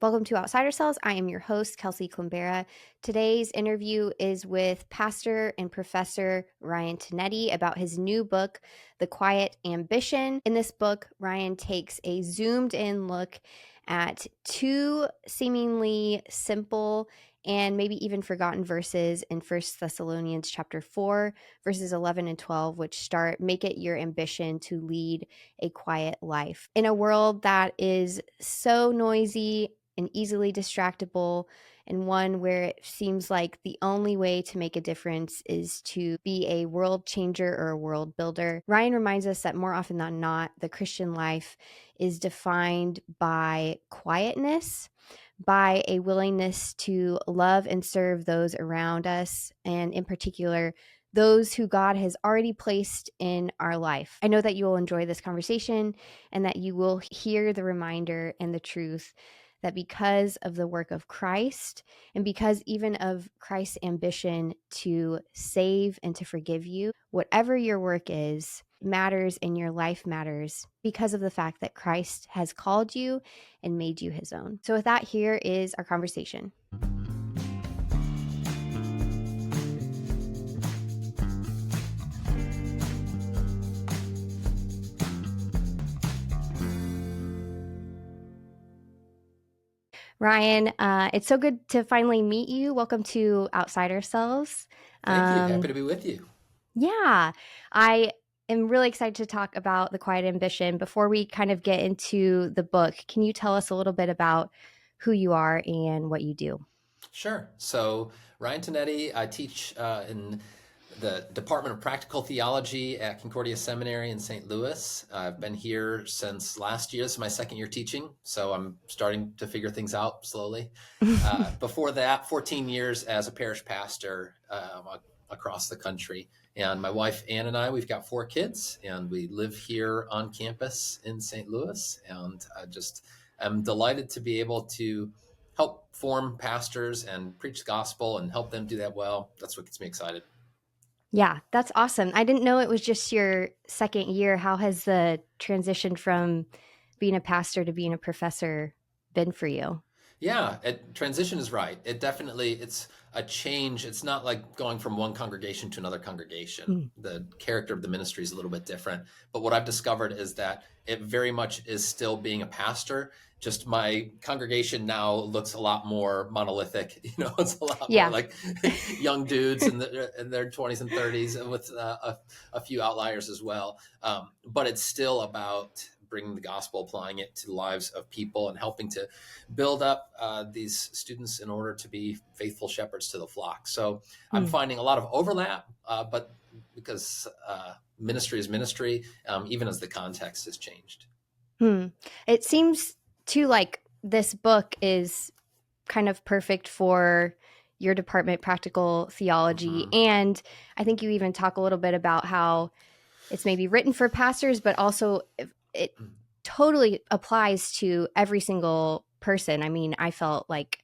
Welcome to Outsider Cells. I am your host, Kelsi Climbera. Today's interview is with pastor and professor Ryan Tinetti about his new book, The Quiet Ambition. In this book, Ryan takes a zoomed in look at two seemingly simple and maybe even forgotten verses in 1 Thessalonians chapter 4, verses 11 and 12, which start, "Make it your ambition to lead a quiet life." In a world that is so noisy and easily distractible, and one where it seems like the only way to make a difference is to be a world changer or a world builder, Ryan reminds us that more often than not, the Christian life is defined by quietness, by a willingness to love and serve those around us, and in particular, those who God has already placed in our life. I know that you will enjoy this conversation and that you will hear the reminder and the truth that because of the work of Christ and because even of Christ's ambition to save and to forgive you, whatever your work is matters and your life matters because of the fact that Christ has called you and made you his own. So with that, here is our conversation. Ryan, it's so good to finally meet you. Welcome to Outsider Cells. Thank you. Happy to be with you. Yeah, I am really excited to talk about The Quiet Ambition. Before we kind of get into the book, can you tell us a little bit about who you are and what you do? Sure. So, Ryan Tinetti, I teach in the Department of Practical Theology at Concordia Seminary in St. Louis. I've been here since last year. This is my second year teaching, so I'm starting to figure things out slowly. Before that, 14 years as a parish pastor across the country. And my wife, Ann, and I, we've got 4 kids, and we live here on campus in St. Louis. And I'm delighted to be able to help form pastors and preach the gospel and help them do that well. That's what gets me excited. Yeah, that's awesome. I didn't know it was just your second year. How has the transition from being a pastor to being a professor been for you? Yeah, transition is right. It's a change. It's not like going from one congregation to another congregation. Mm. The character of the ministry is a little bit different. But what I've discovered is that it very much is still being a pastor. Just my congregation now looks a lot more monolithic. It's a lot more Yeah. like young dudes in their 20s and 30s with a few outliers as well. But it's still about bringing the gospel, applying it to the lives of people, and helping to build up these students in order to be faithful shepherds to the flock. So I'm Mm. finding a lot of overlap, but because ministry is ministry, even as the context has changed. It seems too like this book is kind of perfect for your department, practical theology. Mm-hmm. And I think you even talk a little bit about how it's maybe written for pastors, but also it totally applies to every single person. I mean, I felt like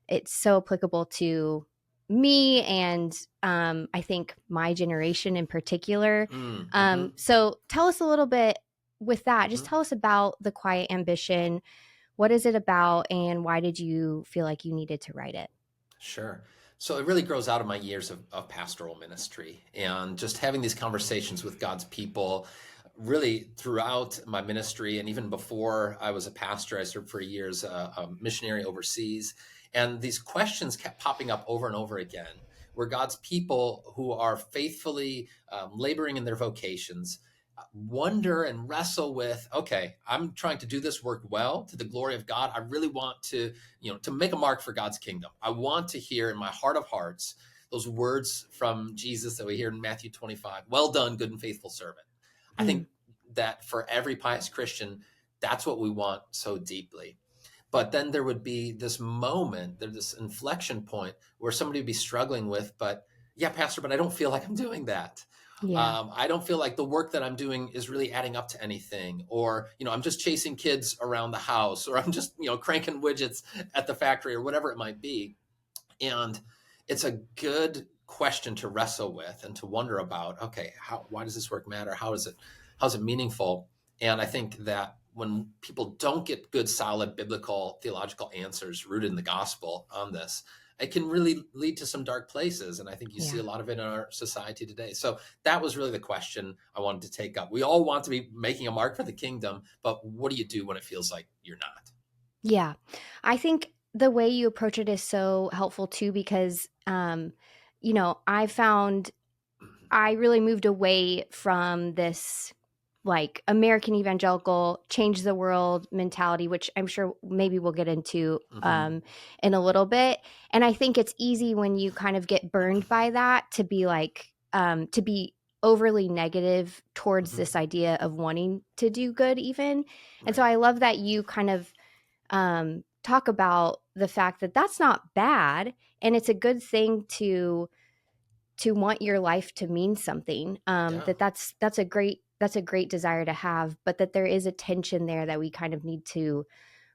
it's so applicable to me and I think my generation in particular. Mm-hmm. So tell us a little bit with that. Just Mm-hmm. tell us about The Quiet Ambition. What is it about, and why did you feel like you needed to write it? Sure. So it really grows out of my years of pastoral ministry and just having these conversations with God's people really throughout my ministry. And even before I was a pastor, I served for years a missionary overseas. And these questions kept popping up over and over again, where God's people who are faithfully laboring in their vocations wonder and wrestle with, okay, I'm trying to do this work well to the glory of God. I really want to make a mark for God's kingdom. I want to hear in my heart of hearts those words from Jesus that we hear in Matthew 25, well done, good and faithful servant. I Mm. think that for every pious Christian, that's what we want so deeply. But then there would be this moment, there's this inflection point where somebody would be struggling with, but yeah, Pastor, but I don't feel like I'm doing that. Yeah. I don't feel like the work that I'm doing is really adding up to anything, or I'm just chasing kids around the house, or I'm just cranking widgets at the factory, or whatever it might be. And it's a good question to wrestle with and to wonder about. Okay, why does this work matter? How's it meaningful? And I think that when people don't get good, solid biblical theological answers rooted in the gospel on this, it can really lead to some dark places. And I think you see Yeah. a lot of it in our society today. So that was really the question I wanted to take up. We all want to be making a mark for the kingdom, but what do you do when it feels like you're not? Yeah. I think the way you approach it is so helpful too, because, I found I really moved away from this like American evangelical change the world mentality, which I'm sure maybe we'll get into Mm-hmm. in a little bit. And I think it's easy when you kind of get burned by that to be like, to be overly negative towards Mm-hmm. this idea of wanting to do good, even. And so Right. I love that you kind of talk about the fact that that's not bad. And it's a good thing to want your life to mean something, Yeah. that's a great desire to have, but that there is a tension there that we kind of need to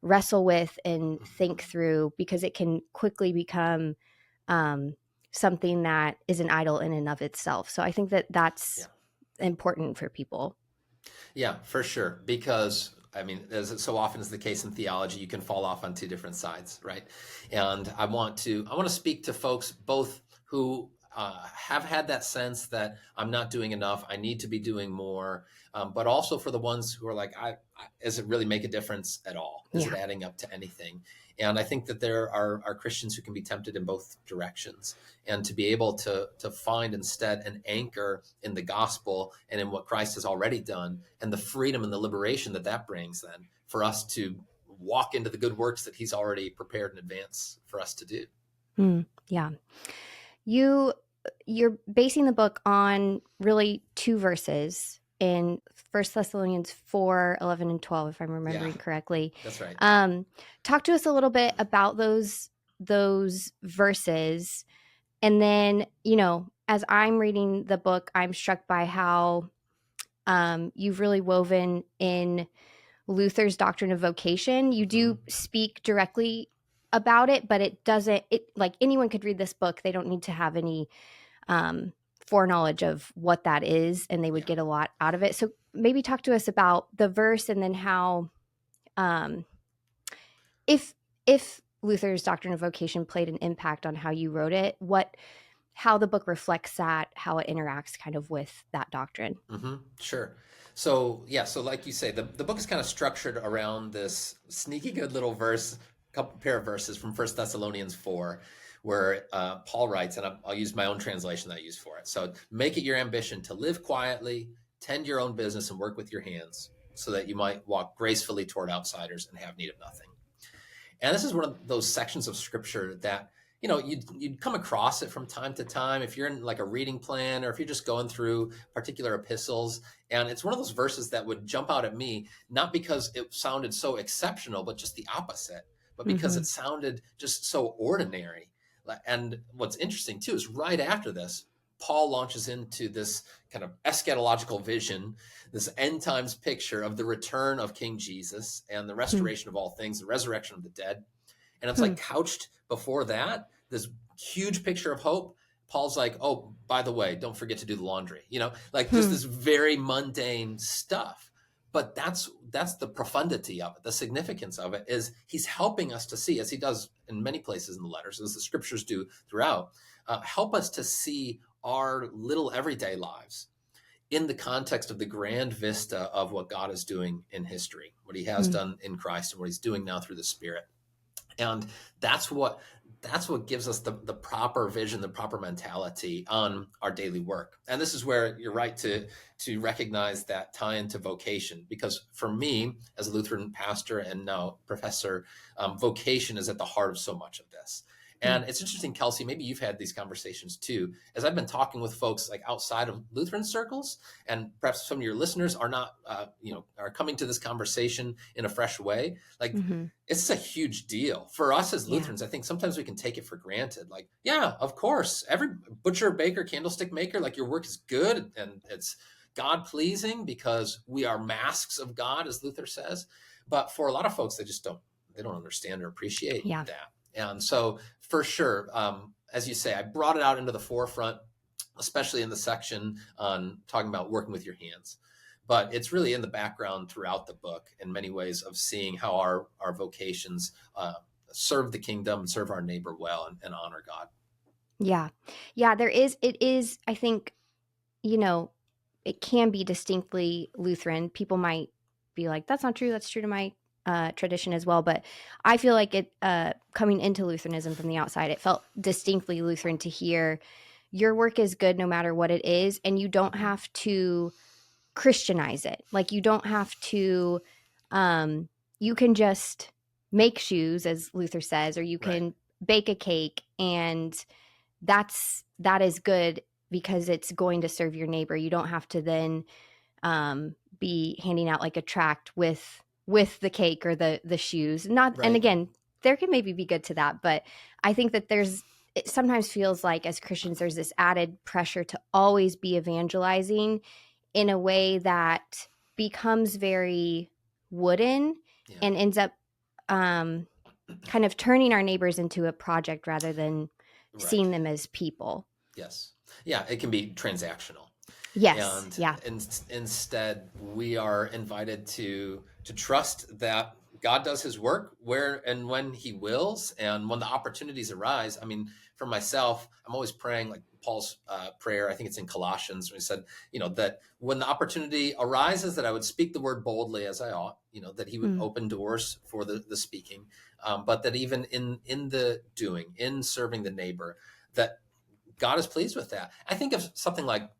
wrestle with and think Mm-hmm. through, because it can quickly become um, something that is an idol in and of itself. So I think that Yeah. that's important for people. Yeah, for sure. Because I mean, as it so often is the case in theology, you can fall off on two different sides, right? And I want to speak to folks both who have had that sense that I'm not doing enough, I need to be doing more, but also for the ones who are like, does it really make a difference at all? Is it Yeah. adding up to anything? And I think that there are Christians who can be tempted in both directions, and to be able to find instead an anchor in the gospel and in what Christ has already done, and the freedom and the liberation that that brings then for us to walk into the good works that he's already prepared in advance for us to do. Yeah. You you're basing the book on really two verses in First Thessalonians 4:11 and 12, if I'm Yeah, remembering correctly. that's right. Um, Talk to us a little bit about those verses, and then as I'm reading the book, I'm struck by how you've really woven in Luther's doctrine of vocation. You Mm-hmm. do speak directly about it, but it doesn't. It like anyone could read this book. They don't need to have any um, foreknowledge of what that is, and they would Yeah. get a lot out of it. So maybe talk to us about the verse, and then how, um, if Luther's Doctrine of Vocation played an impact on how you wrote it, how the book reflects that, how it interacts kind of with that doctrine. Mm-hmm. Sure. So yeah, so like you say, the book is kind of structured around this sneaky good little verse, couple pair of verses from First Thessalonians 4, where Paul writes, and I'll use my own translation that I use for it. So make it your ambition to live quietly, tend your own business, and work with your hands, so that you might walk gracefully toward outsiders and have need of nothing. And this is one of those sections of scripture that, you'd come across it from time to time if you're in like a reading plan, or if you're just going through particular epistles. And it's one of those verses that would jump out at me, not because it sounded so exceptional, but just the opposite, but because Mm-hmm. it sounded just so ordinary. And what's interesting too is right after this, Paul launches into this kind of eschatological vision, this end times picture of the return of King Jesus and the restoration of all things, the resurrection of the dead. And it's Hmm. like couched before that, this huge picture of hope. Paul's like, oh, by the way, don't forget to do the laundry, like just Hmm. this very mundane stuff. But that's the profundity of it. The significance of it is he's helping us to see, as he does in many places in the letters, as the scriptures do throughout, help us to see our little everyday lives in the context of the grand vista of what God is doing in history, what he has Hmm. done in Christ, and what he's doing now through the Spirit. And that's what gives us the proper vision, the proper mentality on our daily work. And this is where you're right to recognize that tie into vocation, because for me as a Lutheran pastor and now professor, vocation is at the heart of so much of this. Hmm. And it's interesting, Kelsi, maybe you've had these conversations too, as I've been talking with folks like outside of Lutheran circles, and perhaps some of your listeners are not, are coming to this conversation in a fresh way. Like, Mm-hmm. it's a huge deal for us as Yeah. Lutherans. I think sometimes we can take it for granted. Like, yeah, of course, every butcher, baker, candlestick maker, like your work is good and it's God pleasing because we are masks of God, as Luther says. But for a lot of folks, they don't understand or appreciate Yeah. that. And so, for sure, as you say, I brought it out into the forefront, especially in the section on talking about working with your hands. but it's really in the background throughout the book in many ways of seeing how our vocations serve the kingdom, serve our neighbor well, and honor God. Yeah. Yeah, it is, I think, it can be distinctly Lutheran. People might be like, that's not true. That's true to my tradition as well. But I feel like it, coming into Lutheranism from the outside, it felt distinctly Lutheran to hear your work is good no matter what it is. And you don't have to Christianize it. Like you don't have to, you can just make shoes, as Luther says, or you Right. can bake a cake, and that is good because it's going to serve your neighbor. You don't have to then be handing out like a tract with the cake or the shoes. Not, and Right. again, there can maybe be good to that, but I think that it sometimes feels like as Christians there's this added pressure to always be evangelizing in a way that becomes very wooden Yeah. and ends up kind of turning our neighbors into a project rather than Right. seeing them as people. Yes. Yeah, it can be transactional. Yes. And Yeah. instead, we are invited to trust that God does his work where and when he wills. And when the opportunities arise, I mean, for myself, I'm always praying like Paul's prayer. I think it's in Colossians, when he said, that when the opportunity arises, that I would speak the word boldly as I ought, that he would open doors for the speaking. But that even in the doing, in serving the neighbor, that God is pleased with that. I think of something like,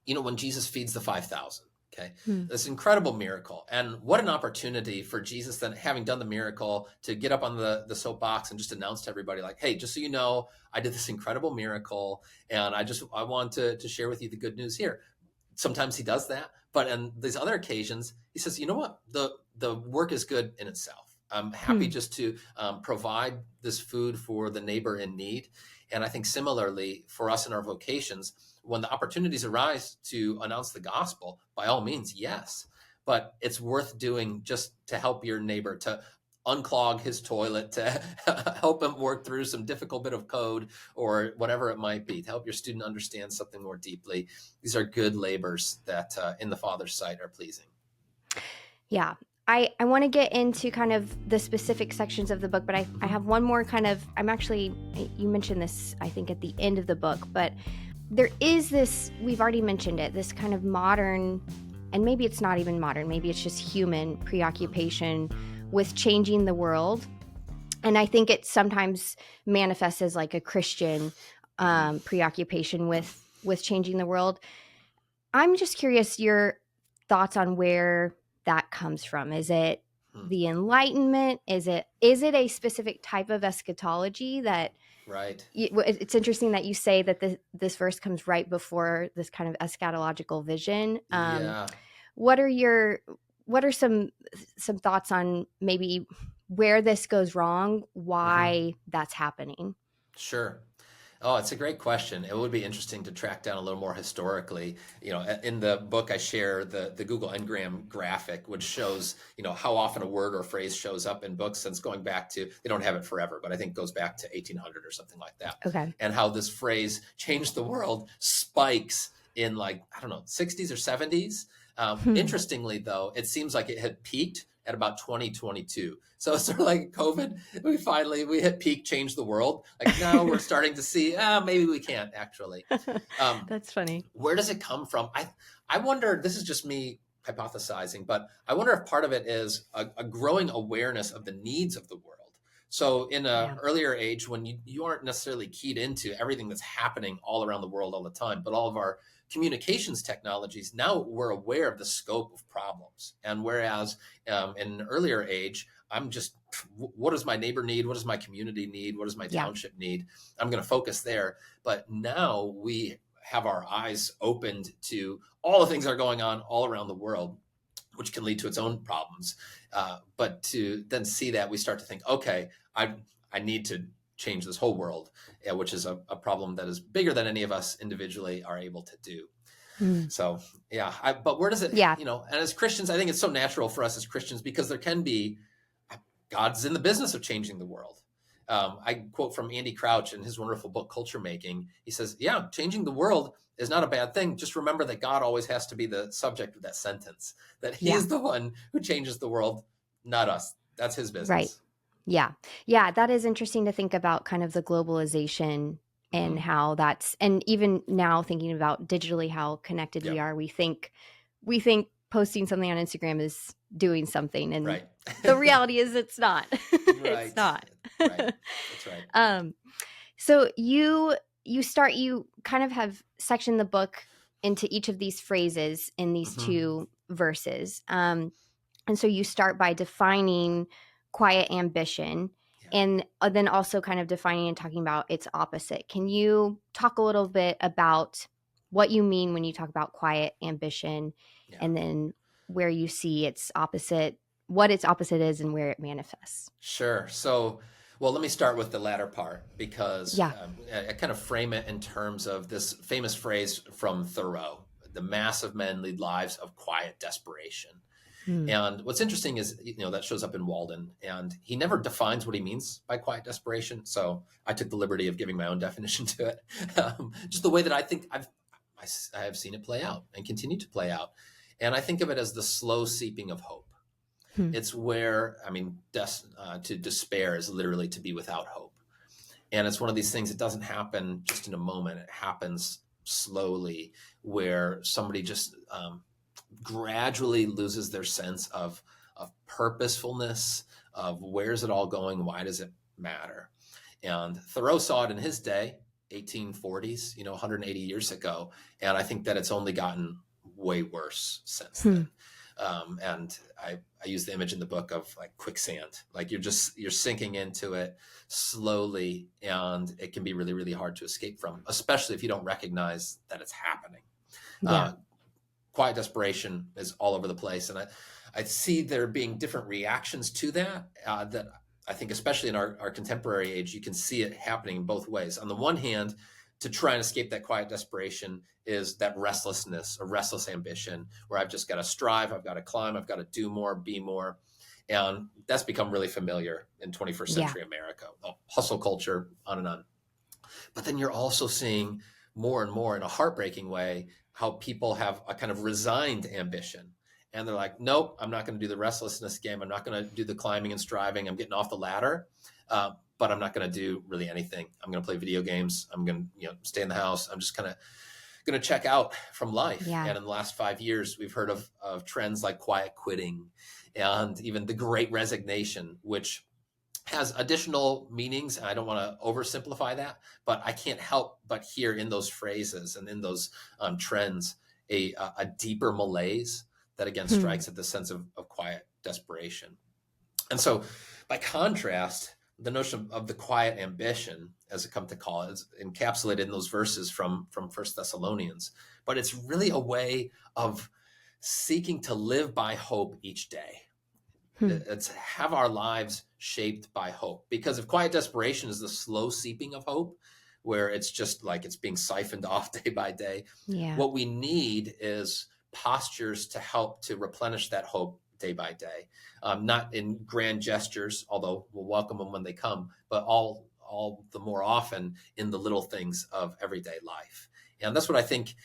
when Jesus feeds the 5,000, okay, this incredible miracle. And what an opportunity for Jesus then, having done the miracle, to get up on the soapbox and just announce to everybody, like, hey, just so you know, I did this incredible miracle, and I want to share with you the good news here. Sometimes he does that, but on these other occasions, he says, you know what, the work is good in itself. I'm happy just to provide this food for the neighbor in need. And I think similarly for us in our vocations, when the opportunities arise to announce the gospel, by all means, yes. But it's worth doing just to help your neighbor, to unclog his toilet, to help him work through some difficult bit of code or whatever it might be, to help your student understand something more deeply. These are good labors that in the Father's sight are pleasing. Yeah. I want to get into kind of the specific sections of the book, but I have one more kind of, you mentioned this, I think, at the end of the book, but there is this, we've already mentioned it, this kind of modern, and maybe it's not even modern, maybe it's just human preoccupation with changing the world. And I think it sometimes manifests as like a Christian preoccupation with changing the world. I'm just curious your thoughts on where that comes from. Is it the Enlightenment? Is it a specific type of eschatology that? Right. It's interesting that you say that this verse comes right before this kind of eschatological vision. Yeah. What are some thoughts on maybe where this goes wrong, why that's happening? Sure. Oh, it's a great question. It would be interesting to track down a little more historically. In the book, I share the Google Ngram graphic, which shows, how often a word or phrase shows up in books since going back to, they don't have it forever, but I think it goes back to 1800 or something like that. Okay. And how this phrase changed the world spikes in 60s or 70s. Interestingly, though, it seems like it had peaked at about 2022. So it's sort of like COVID. We hit peak, changed the world. Like now we're starting to see, maybe we can't actually. That's funny. Where does it come from? I wonder, this is just me hypothesizing, but I wonder if part of it is a growing awareness of the needs of the world. So in an earlier age, when you aren't necessarily keyed into everything that's happening all around the world all the time, but all of our communications technologies, now we're aware of the scope of problems. And whereas in an earlier age, I'm just, what does my neighbor need? What does my community need? What does my township need? I'm going to focus there. But now we have our eyes opened to all the things that are going on all around the world, which can lead to its own problems. But to then see that, we start to think, okay, I need to change this whole world, which is a problem that is bigger than any of us individually are able to do. So, but where does it, and as Christians, I think it's so natural for us as Christians because there can be, God's in the business of changing the world. I quote from Andy Crouch in his wonderful book, Culture Making. He says, yeah, changing the world is not a bad thing. Just remember that God always has to be the subject of that sentence, that he Yeah. is the one who changes the world, not us. That's his Right. business. Yeah. Yeah. That is interesting to think about, kind of the globalization and how that's, and even now thinking about digitally, how connected we Yep. are. We think posting something on Instagram is doing something. And Right. the reality is it's not. It's Right. not. Right. That's right. So you kind of have sectioned the book into each of these phrases in these two verses. And so you start by defining quiet ambition, and then also kind of defining and talking about its opposite. Can you talk a little bit about what you mean when you talk about quiet ambition, and then where you see its opposite, what its opposite is, and where it manifests? Sure. So, well, let me start with the latter part, because I kind of frame it in terms of this famous phrase from Thoreau: the mass of men lead lives of quiet desperation. And what's interesting is, that shows up in Walden, and he never defines what he means by quiet desperation. So I took the liberty of giving my own definition to it, just the way that I think I have seen it play out and continue to play out. And I think of it as the slow seeping of hope. It's where, to despair is literally to be without hope. And it's one of these things that doesn't happen just in a moment. It happens slowly, where somebody just gradually loses their sense of purposefulness, of where's it all going? Why does it matter? And Thoreau saw it in his day, 1840s, 180 years ago. And I think that it's only gotten way worse since then. And I use the image in the book of like quicksand, like you're sinking into it slowly, and it can be really, really hard to escape from, especially if you don't recognize that it's happening. Quiet desperation is all over the place. And I see there being different reactions to that, that I think, especially in our contemporary age, you can see it happening in both ways. On the one hand, to try and escape that quiet desperation is that restlessness, a restless ambition, where I've just got to strive, I've got to climb, I've got to do more, be more. And that's become really familiar in 21st century America, hustle culture, on and on. But then you're also seeing more and more, in a heartbreaking way, how people have a kind of resigned ambition. And they're like, nope, I'm not going to do the restlessness game. I'm not going to do the climbing and striving. I'm getting off the ladder. But I'm not going to do really anything. I'm going to play video games. I'm going to stay in the house. I'm just kind of going to check out from life. And in the last 5 years, we've heard of trends like quiet quitting and even the Great Resignation, which has additional meanings. And I don't want to oversimplify that, but I can't help but hear in those phrases and in those trends a deeper malaise that again strikes at the sense of quiet desperation. And so by contrast, the notion of the quiet ambition, as I come to call it, is encapsulated in those verses from 1 Thessalonians. But it's really a way of seeking to live by hope each day. It's have our lives shaped by hope. Because if quiet desperation is the slow seeping of hope, where it's just like it's being siphoned off day by day, what we need is postures to help to replenish that hope day by day, not in grand gestures, although we'll welcome them when they come, but all the more often in the little things of everyday life. And that's what I think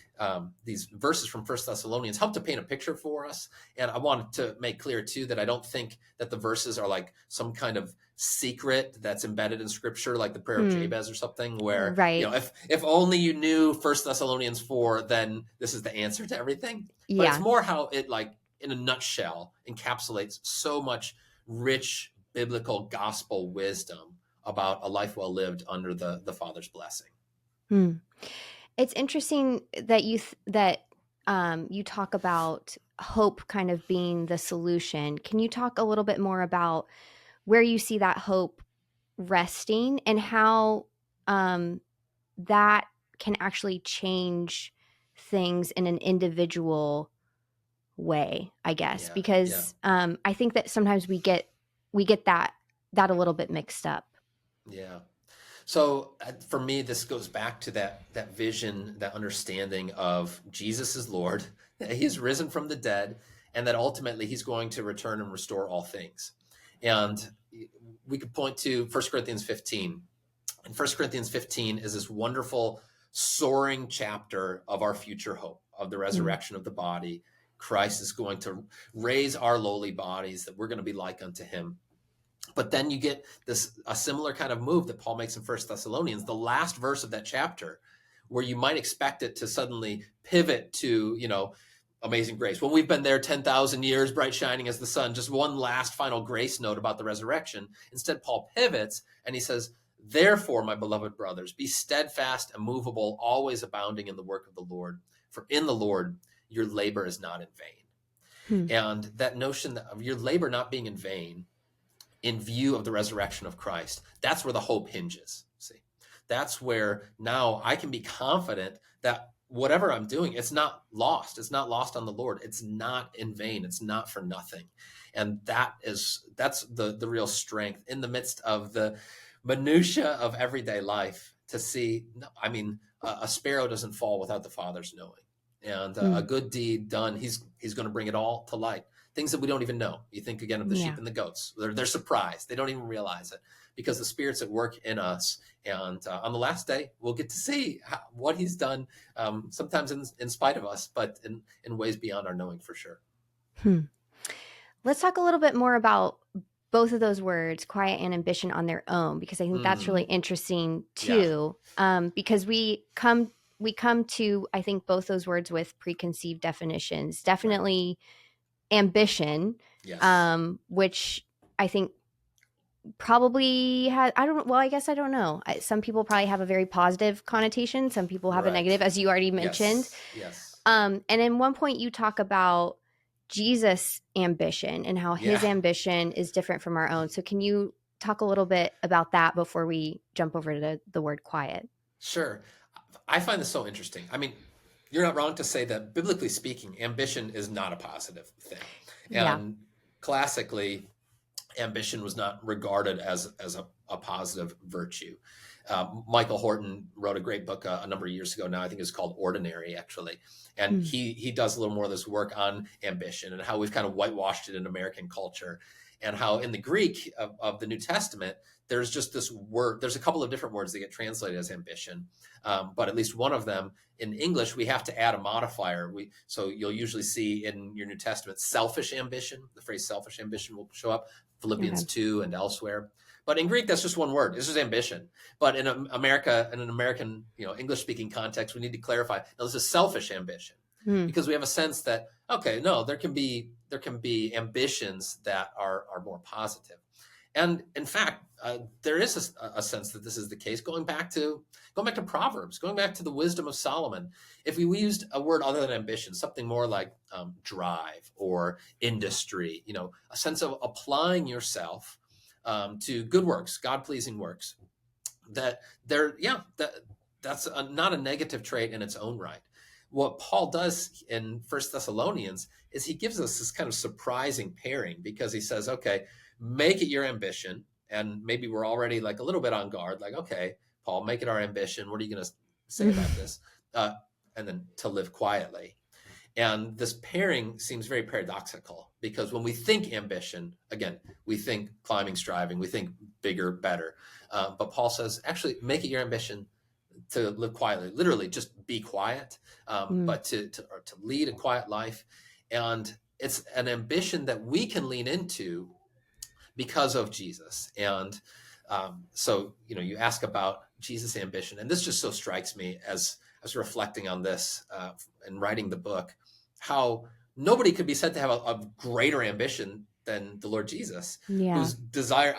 these verses from 1 Thessalonians help to paint a picture for us. And I wanted to make clear, too, that I don't think that the verses are like some kind of secret that's embedded in Scripture, like the prayer of Jabez or something, where, if only you knew 1 Thessalonians 4, then this is the answer to everything. But it's more how it, like, in a nutshell, encapsulates so much rich biblical gospel wisdom about a life well lived under the Father's blessing. It's interesting that you talk about hope kind of being the solution. Can you talk a little bit more about where you see that hope resting and how that can actually change things in an individual way, I guess, because I think that sometimes we get that a little bit mixed up. Yeah. So for me, this goes back to that vision, that understanding of Jesus is Lord, that he is risen from the dead, and that ultimately he's going to return and restore all things. And we could point to 1 Corinthians 15. And 1 Corinthians 15 is this wonderful, soaring chapter of our future hope, of the resurrection of the body. Christ is going to raise our lowly bodies, that we're going to be like unto him. But then you get a similar kind of move that Paul makes in 1 Thessalonians, the last verse of that chapter, where you might expect it to suddenly pivot to, amazing grace. When we've been there 10,000 years, bright shining as the sun, just one last final grace note about the resurrection. Instead, Paul pivots and he says, therefore, my beloved brothers, be steadfast, immovable, always abounding in the work of the Lord. For in the Lord, your labor is not in vain. And that notion of your labor not being in vain in view of the resurrection of Christ, that's where the hope hinges. See, that's where now I can be confident that whatever I'm doing, it's not lost. It's not lost on the Lord. It's not in vain. It's not for nothing. And that's the real strength in the midst of the minutia of everyday life, to see, a sparrow doesn't fall without the Father's knowing. And a good deed done, he's going to bring it all to light. Things that we don't even know. You think again of the sheep and the goats. They're surprised. They don't even realize it, because the Spirit's at work in us. And on the last day, we'll get to see what he's done, sometimes in spite of us, but in ways beyond our knowing, for sure. Let's talk a little bit more about both of those words, quiet and ambition, on their own, because I think that's really interesting too. Because we come to, I think, both those words with preconceived definitions. Definitely ambition, which I think probably has, I guess I don't know. Some people probably have a very positive connotation. Some people have a negative, as you already mentioned. Yes. And in one point you talk about Jesus' ambition and how his ambition is different from our own. So can you talk a little bit about that before we jump over to the word quiet? Sure. I find this so interesting. You're not wrong to say that, biblically speaking, ambition is not a positive thing. And classically, ambition was not regarded as a positive virtue. Michael Horton wrote a great book a number of years ago now. I think it's called Ordinary, actually. And he does a little more of this work on ambition and how we've kind of whitewashed it in American culture, and how in the Greek of the New Testament, there's just this word. There's a couple of different words that get translated as ambition, but at least one of them in English, we have to add a modifier. So you'll usually see in your New Testament, selfish ambition. The phrase selfish ambition will show up, Philippians 2 and elsewhere. But in Greek, that's just one word. It's just ambition. But in America, in an American, English-speaking context, we need to clarify. Now, this is selfish ambition, because we have a sense that, okay, no, there can be ambitions that are more positive. And in fact, there is a sense that this is the case. Going back to Proverbs, going back to the wisdom of Solomon, if we used a word other than ambition, something more like drive or industry, a sense of applying yourself to good works, God-pleasing works, that's not a negative trait in its own right. What Paul does in 1 Thessalonians is he gives us this kind of surprising pairing, because he says, okay, make it your ambition. And maybe we're already like a little bit on guard, like, okay, Paul, make it our ambition. What are you going to say about this? And then to live quietly. And this pairing seems very paradoxical, because when we think ambition, again, we think climbing, striving, we think bigger, better. But Paul says, actually, make it your ambition to live quietly, literally just be quiet, but to lead a quiet life. And it's an ambition that we can lean into because of Jesus. And so, you ask about Jesus' ambition, and this just so strikes me as reflecting on this and writing the book, how nobody could be said to have a greater ambition than the Lord Jesus, whose desire,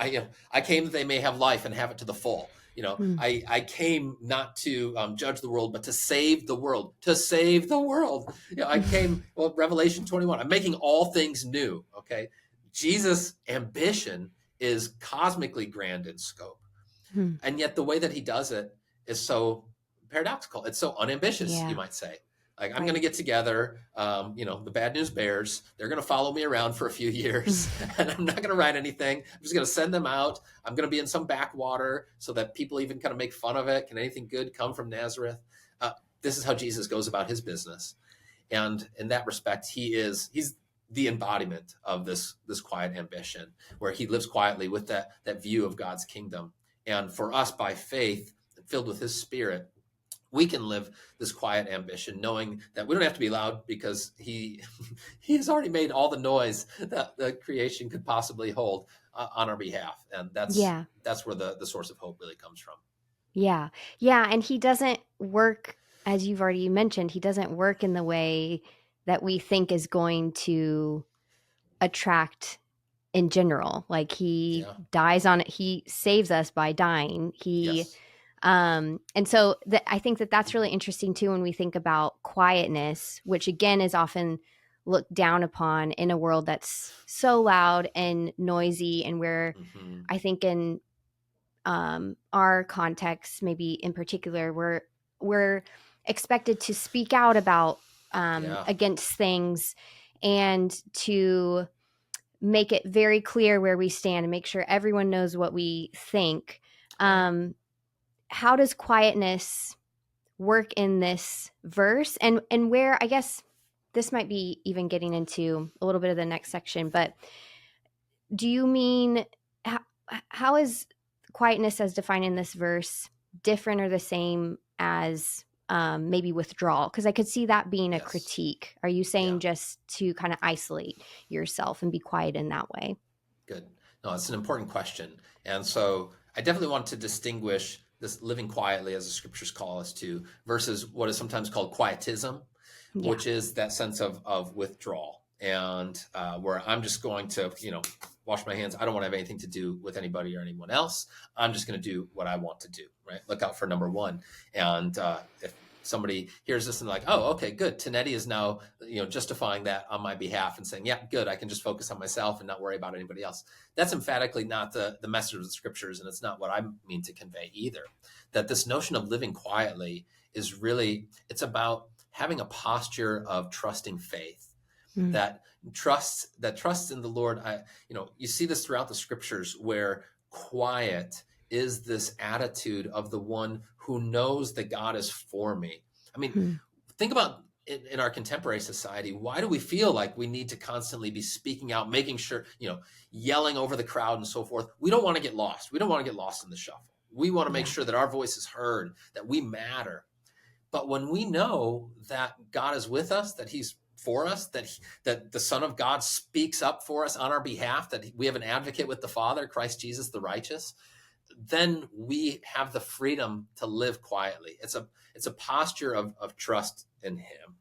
I came that they may have life and have it to the full. I came not to judge the world, but to save the world. I came, Revelation 21, I'm making all things new. Okay. Jesus' ambition is cosmically grand in scope. And yet the way that he does it is so paradoxical. It's so unambitious, you might say. Like, I'm going to get together, the Bad News Bears. They're going to follow me around for a few years, and I'm not going to write anything. I'm just going to send them out. I'm going to be in some backwater so that people even kind of make fun of it. Can anything good come from Nazareth? This is how Jesus goes about his business. And in that respect, he's the embodiment of this quiet ambition, where he lives quietly with that view of God's kingdom. And for us, by faith, filled with his Spirit, we can live this quiet ambition, knowing that we don't have to be loud because he he has already made all the noise that the creation could possibly hold on our behalf. And that's Yeah. where the source of hope really comes from. Yeah. Yeah. And he doesn't work, as you've already mentioned, he doesn't work in the way that we think is going to attract in general. Like he Yeah. dies on it. He saves us by dying. Yes. And so I think that that's really interesting too, when we think about quietness, which again is often looked down upon in a world that's so loud and noisy, and where Mm-hmm. I think in our context, maybe in particular, we're expected to speak out about Yeah. against things, and to make it very clear where we stand and make sure everyone knows what we think. Right. How does quietness work in this verse? And where, I guess this might be even getting into a little bit of the next section, but do you mean, how is quietness as defined in this verse different or the same as maybe withdrawal? Because I could see that being a Yes. critique. Are you saying Yeah. just to kind of isolate yourself and be quiet in that way? Good. No, it's an important question. And so I definitely want to distinguish this living quietly, as the scriptures call us to, versus what is sometimes called quietism, Yeah. which is that sense of withdrawal, and where I'm just going to, wash my hands. I don't want to have anything to do with anybody or anyone else. I'm just going to do what I want to do, right? Look out for number one. And if somebody hears this and like, oh, okay, good. Tinetti is now, justifying that on my behalf and saying, yeah, good. I can just focus on myself and not worry about anybody else. That's emphatically not the message of the scriptures. And it's not what I mean to convey either. That this notion of living quietly is really, it's about having a posture of trusting faith, Mm. that trusts in the Lord. You see this throughout the scriptures, where quiet is this attitude of the one who knows that God is for me. I mean, Mm. think about in our contemporary society, why do we feel like we need to constantly be speaking out, making sure, yelling over the crowd and so forth? We don't want to get lost. We don't want to get lost in the shuffle. We want to make Yeah. sure that our voice is heard, that we matter. But when we know that God is with us, that he's for us, that the Son of God speaks up for us on our behalf, that we have an advocate with the Father, Christ Jesus the righteous, then we have the freedom to live quietly. It's a posture of trust in him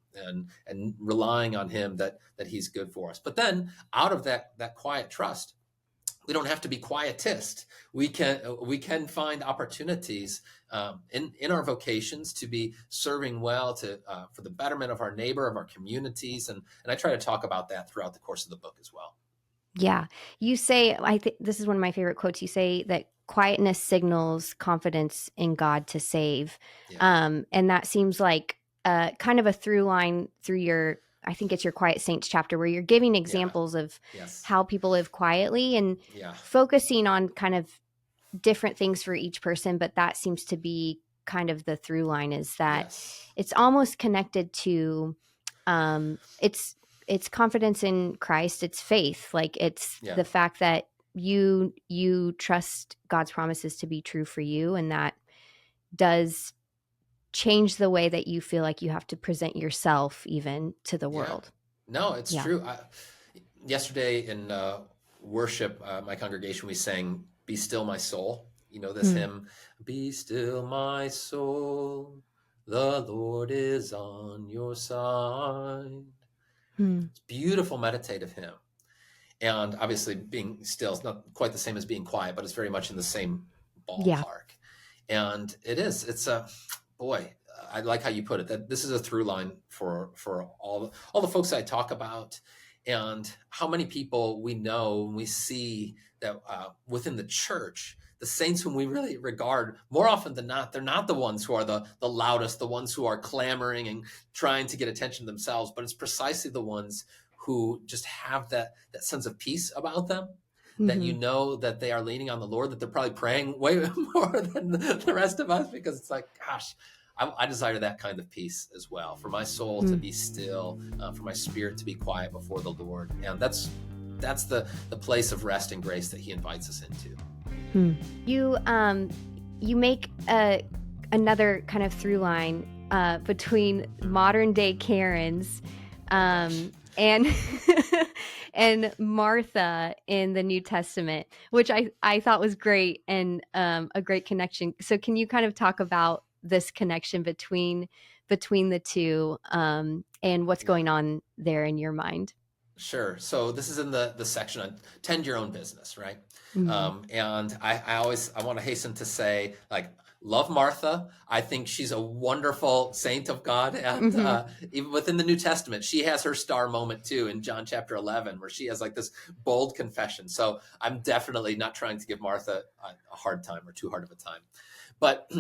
and relying on him that he's good for us. But then out of that quiet trust, we don't have to be quietist. We can find opportunities in our vocations to be serving well for the betterment of our neighbor, of our communities, and I try to talk about that throughout the course of the book as well. Yeah. You say, I think this is one of my favorite quotes. You say that quietness signals confidence in God to save. Yeah. And that seems like kind of a through line through your, I think it's your Quiet Saints chapter, where you're giving Yeah. examples of Yes. how people live quietly and Yeah. focusing on kind of different things for each person. But that seems to be kind of the through line, is that Yes. it's almost connected to it's confidence in Christ, it's faith. Like it's Yeah. the fact that you trust God's promises to be true for you, and that does change the way that you feel like you have to present yourself even to the Yeah. world. No, it's Yeah. true. Yesterday in worship, my congregation, we sang "Be Still My Soul." You know this hymn, "Be still my soul, the Lord is on your side." It's a beautiful meditative hymn. And obviously being still is not quite the same as being quiet, but it's very much in the same Yeah. ballpark. And it's a, boy, I like how you put it, that this is a through line for all the folks I talk about, and how many people we know and we see that within the church, the saints whom we really regard, more often than not, they're not the ones who are the loudest, the ones who are clamoring and trying to get attention themselves, but it's precisely the ones who just have that sense of peace about them, that you know that they are leaning on the Lord, that they're probably praying way more than the rest of us, because it's like, gosh, I desire that kind of peace as well, for my soul to be still, for my spirit to be quiet before the Lord. And that's the place of rest and grace that he invites us into. You make another kind of through line between modern day Karens and and Martha in the New Testament, which I thought was great, and a great connection. So can you kind of talk about this connection between the two, and what's going on there in your mind? Sure. So this is in the section on tend your own business, right? Mm-hmm. And I want to hasten to say, like, love Martha. I think she's a wonderful saint of God. And Mm-hmm. even within the New Testament, she has her star moment too in John chapter 11, where she has like this bold confession. So I'm definitely not trying to give Martha a hard time or too hard of a time. But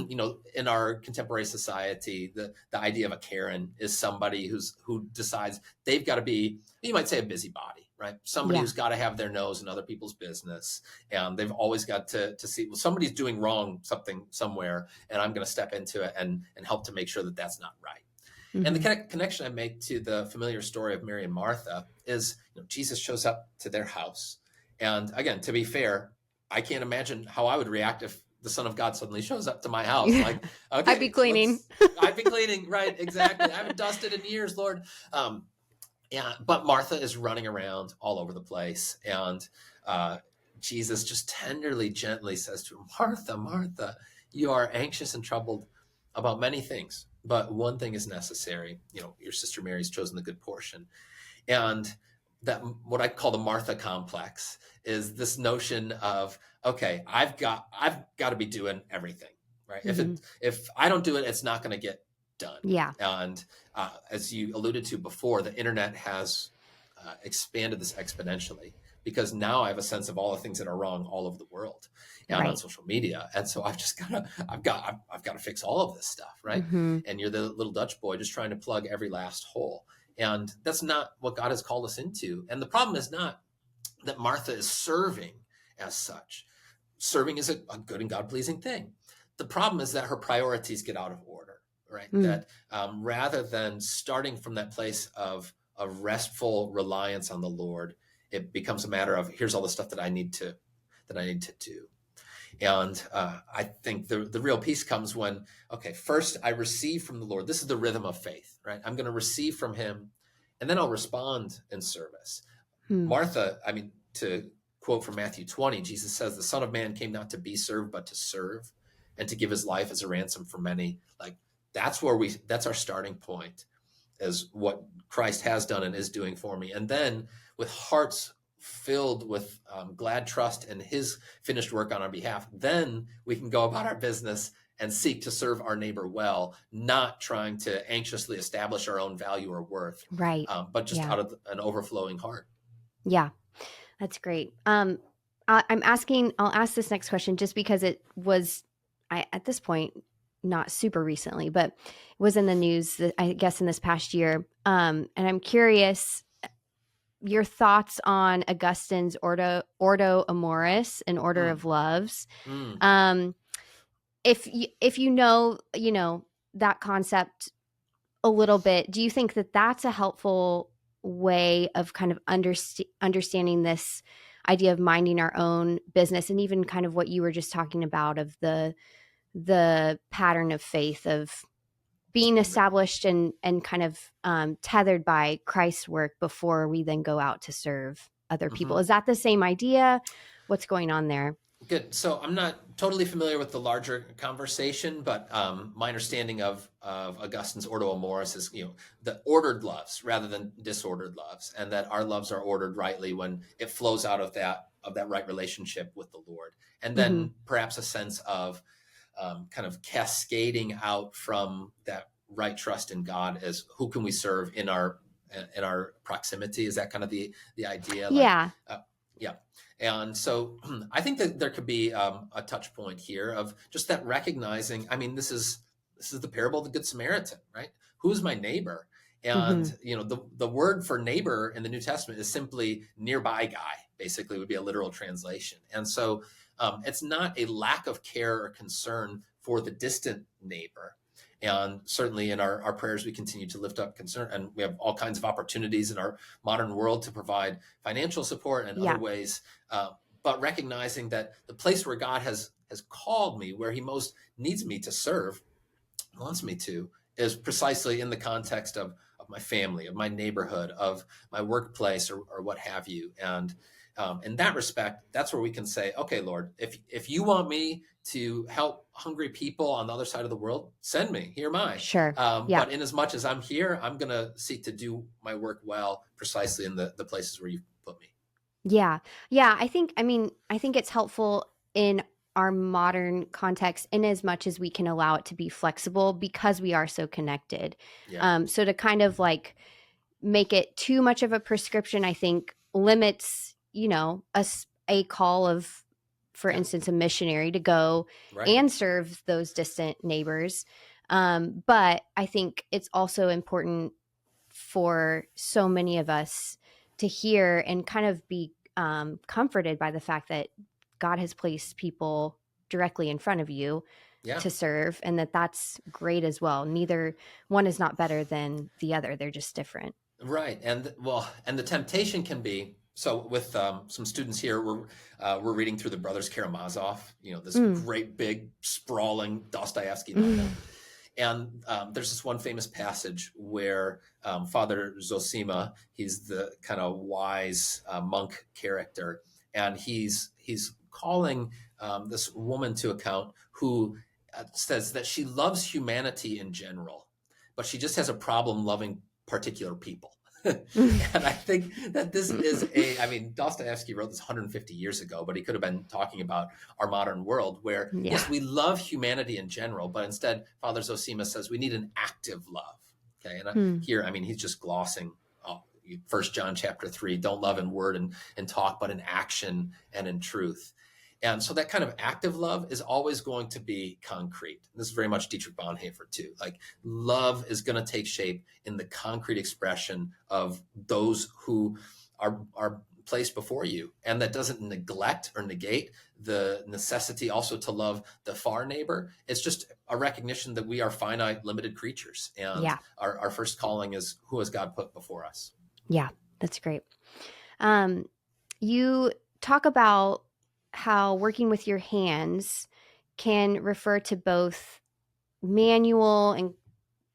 in our contemporary society, the idea of a Karen is somebody who decides they've got to be, you might say, a busybody, right? Somebody who's got to have their nose in other people's business, and they've always got to see, well, somebody's doing wrong something somewhere, and I'm going to step into it and help to make sure that that's not right. Mm-hmm. And the connection I make to the familiar story of Mary and Martha is, Jesus shows up to their house, and again, to be fair, I can't imagine how I would react if the Son of God suddenly shows up to my house. Like, okay, I'd be cleaning. I'd be cleaning, right? Exactly. I haven't dusted in years, Lord. But Martha is running around all over the place, and Jesus just tenderly, gently says to her, Martha, Martha, you are anxious and troubled about many things, but one thing is necessary. Your sister Mary's chosen the good portion. And that, what I call the Martha complex, is this notion of, okay, I've got to be doing everything, right? Mm-hmm. If I don't do it, it's not going to get done. Yeah. And as you alluded to before, the internet has expanded this exponentially, because now I have a sense of all the things that are wrong all over the world and on social media. And so I've got to fix all of this stuff, right? Mm-hmm. And you're the little Dutch boy just trying to plug every last hole. And that's not what God has called us into. And the problem is not that Martha is serving as such. Serving is a good and God-pleasing thing. The problem is that her priorities get out of order, right? That rather than starting from that place of a restful reliance on the Lord, it becomes a matter of, here's all the stuff that I need to do. And I think the real peace comes when, okay, first I receive from the Lord. This is the rhythm of faith, right? I'm going to receive from him, and then I'll respond in service. Martha, to quote from Matthew 20, Jesus says, the Son of Man came not to be served, but to serve, and to give his life as a ransom for many. Like, that's our starting point, is what Christ has done and is doing for me. And then with hearts filled with glad trust in his finished work on our behalf, then we can go about our business and seek to serve our neighbor well, not trying to anxiously establish our own value or worth, Right. but just out of an overflowing heart. Yeah, that's great. I'll ask this next question just because it was, at this point, not super recently, but it was in the news, I guess, in this past year. And I'm curious your thoughts on Augustine's Ordo Amoris, an order of loves. If you know that concept a little bit, do you think that that's a helpful way of kind of understanding this idea of minding our own business, and even kind of what you were just talking about of the pattern of faith of being established and kind of tethered by Christ's work before we then go out to serve other people? Is that the same idea? What's going on there? Good. So I'm not totally familiar with the larger conversation, but my understanding of Augustine's Ordo Amoris is, the ordered loves rather than disordered loves, and that our loves are ordered rightly when it flows out of that right relationship with the Lord, and then perhaps a sense of kind of cascading out from that right trust in God as who can we serve in our proximity. Is that kind of the idea? Yeah. Yeah. And so I think that there could be a touch point here of just that recognizing, this is the parable of the Good Samaritan, right? Who's my neighbor? And, the word for neighbor in the New Testament is simply nearby guy, basically would be a literal translation. And so it's not a lack of care or concern for the distant neighbor. And certainly in our prayers, we continue to lift up concern, and we have all kinds of opportunities in our modern world to provide financial support and other Yeah. ways. But recognizing that the place where God has called me, where he most needs me to serve, wants me to, is precisely in the context of my family, of my neighborhood, of my workplace, or what have you. And in that respect, that's where we can say, okay, Lord, if you want me to help hungry people on the other side of the world, send me. Here am I. Sure. Yeah. But in as much as I'm here, I'm going to seek to do my work well, precisely in the places where you've put me. Yeah. Yeah. I think it's helpful in our modern context in as much as we can allow it to be flexible because we are so connected. Yeah. So to kind of like make it too much of a prescription, I think limits, a call of, for Yeah. instance, a missionary to go Right. and serve those distant neighbors. But I think it's also important for so many of us to hear and kind of be comforted by the fact that God has placed people directly in front of you Yeah. to serve, and that's great as well. Neither one is not better than the other. They're just different. Right. And the temptation can be, so with some students here, we're reading through the Brothers Karamazov, this great big sprawling Dostoevsky novel. And there's this one famous passage where Father Zosima, he's the kind of wise monk character, and he's calling this woman to account who says that she loves humanity in general, but she just has a problem loving particular people. And I think that this is Dostoevsky wrote this 150 years ago, but he could have been talking about our modern world where, yes, we love humanity in general, but instead, Father Zosima says we need an active love. Okay. And here, he's just glossing 1 John chapter 3, don't love in word and talk, but in action and in truth. And so that kind of active love is always going to be concrete. This is very much Dietrich Bonhoeffer too. Like, love is going to take shape in the concrete expression of those who are placed before you. And that doesn't neglect or negate the necessity also to love the far neighbor. It's just a recognition that we are finite, limited creatures. And our first calling is, who has God put before us? Yeah, that's great. You talk about how working with your hands can refer to both manual and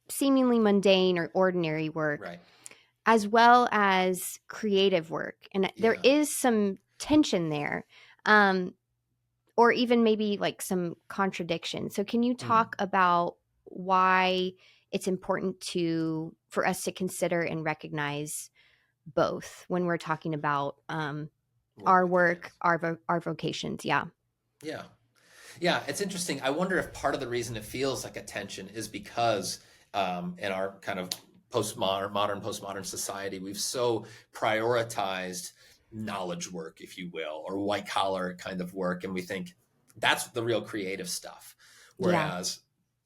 seemingly mundane or ordinary work, right, as well as creative work. And there is some tension there, or even maybe like some contradiction. So can you talk about why it's important for us to consider and recognize both when we're talking about our work, our vocations? Yeah. It's interesting. I wonder if part of the reason it feels like a tension is because in our kind of postmodern society, we've so prioritized knowledge work, if you will, or white collar kind of work, and we think that's the real creative stuff. Whereas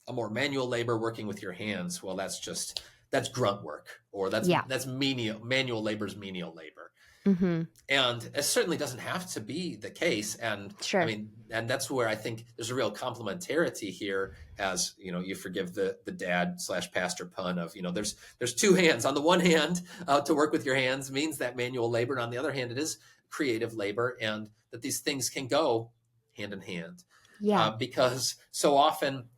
a more manual labor, working with your hands, well, that's grunt work, or that's manual labor's menial labor. And it certainly doesn't have to be the case. And and that's where I think there's a real complementarity here, as you forgive the dad / pastor pun of, there's two hands. On the one hand, to work with your hands means that manual labor, and on the other hand, it is creative labor, and that these things can go hand in hand. Because so often,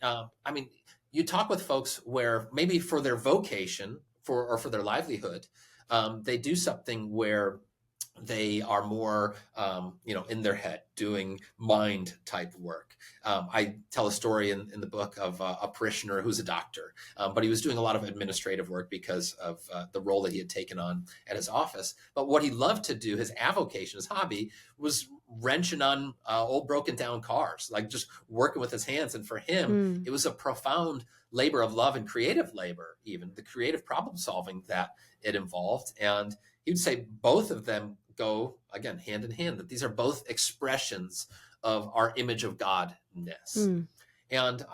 you talk with folks where maybe for their vocation or for their livelihood, they do something where they are more, in their head, doing mind type work. I tell a story in the book of a parishioner who's a doctor, but he was doing a lot of administrative work because of the role that he had taken on at his office. But what he loved to do, his avocation, his hobby, was wrenching on old broken down cars, like just working with his hands. And for him, it was a profound labor of love and creative labor, even the creative problem solving that it involved. And he would say both of them go, again, hand in hand, that these are both expressions of our image of Godness. And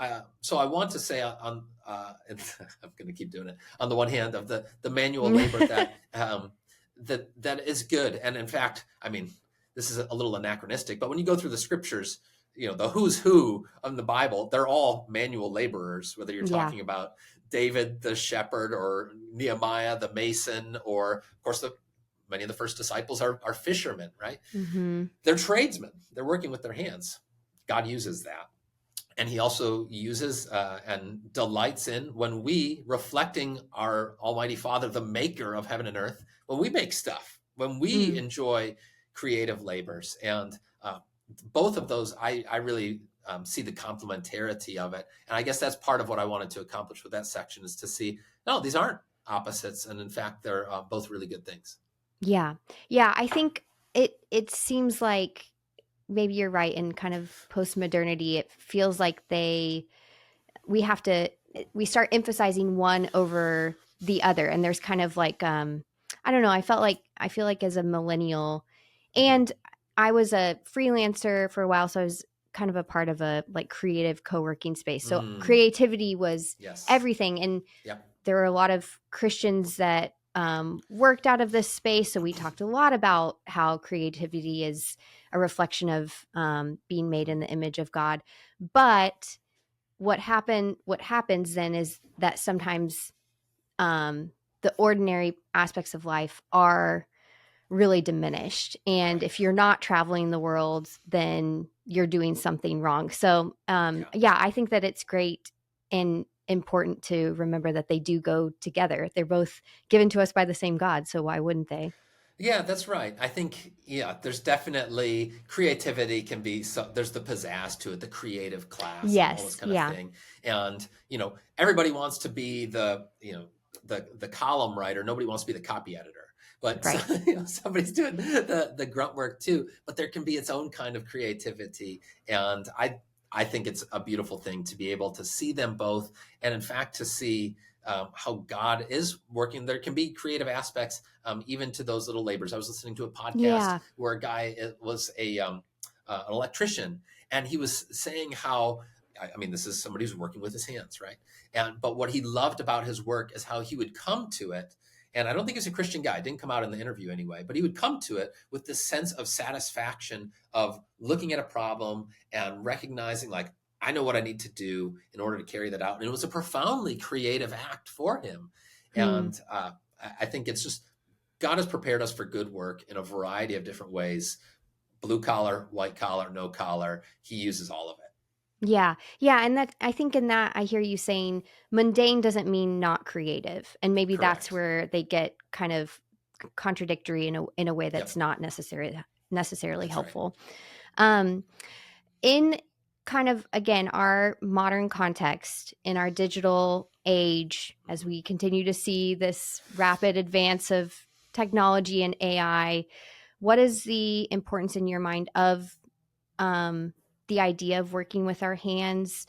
so I want to say and I'm going to keep doing it, on the one hand, of the manual labor that is good. And in fact, this is a little anachronistic, but when you go through the scriptures, the who's who of the Bible, they're all manual laborers, whether you're Yeah. talking about David the shepherd or Nehemiah the mason, or of course many of the first disciples are fishermen, right? Mm-hmm. They're tradesmen. They're working with their hands. God uses that. And he also uses and delights in when we, reflecting our Almighty Father, the maker of heaven and earth, when we make stuff, when we Mm. enjoy creative labors. And both of those, I really see the complementarity of it. And I guess that's part of what I wanted to accomplish with that section, is to see, no, these aren't opposites. And in fact, they're both really good things. Yeah. Yeah. I think it seems like maybe you're right, in kind of post-modernity, it feels like we start emphasizing one over the other. And there's kind of like, I don't know, I feel like as a millennial, Mm-hmm. and I was a freelancer for a while, so I was kind of a part of a like creative co-working space. So creativity was Yes. everything. And Yep. there were a lot of Christians that worked out of this space. So we talked a lot about how creativity is a reflection of being made in the image of God. But what happens then is that sometimes the ordinary aspects of life are really diminished. And Right. if you're not traveling the world, then you're doing something wrong. So yeah, I think that it's great and important to remember that they do go together. They're both given to us by the same God. So why wouldn't they? Yeah, that's right. I think, there's definitely creativity can be, so there's the pizzazz to it, the creative class and all this Yes. kind of Yeah. thing. And, everybody wants to be the column writer. Nobody wants to be the copy editor. But so, Right. somebody's doing the grunt work too. But there can be its own kind of creativity. And I think it's a beautiful thing to be able to see them both. And in fact, to see how God is working. There can be creative aspects even to those little labors. I was listening to a podcast Yeah. where a guy was an electrician, and he was saying how, I mean, this is somebody who's working with his hands, right? But what he loved about his work is how he would come to it. And I don't think he's a Christian guy. It didn't come out in the interview anyway, but he would come to it with this sense of satisfaction of looking at a problem and recognizing, like, I know what I need to do in order to carry that out. And it was a profoundly creative act for him. Hmm. And I think it's just, God has prepared us for good work in a variety of different ways. Blue collar, white collar, no collar. He uses all of it. Yeah. Yeah. And that, I think in that, I hear you saying mundane doesn't mean not creative. And maybe that's Correct. where they get kind of contradictory in a way that's Yep. not necessarily That's right. helpful. In kind of, again, our modern context, in our digital age, as we continue to see this rapid advance of technology and AI, what is the importance in your mind of the idea of working with our hands?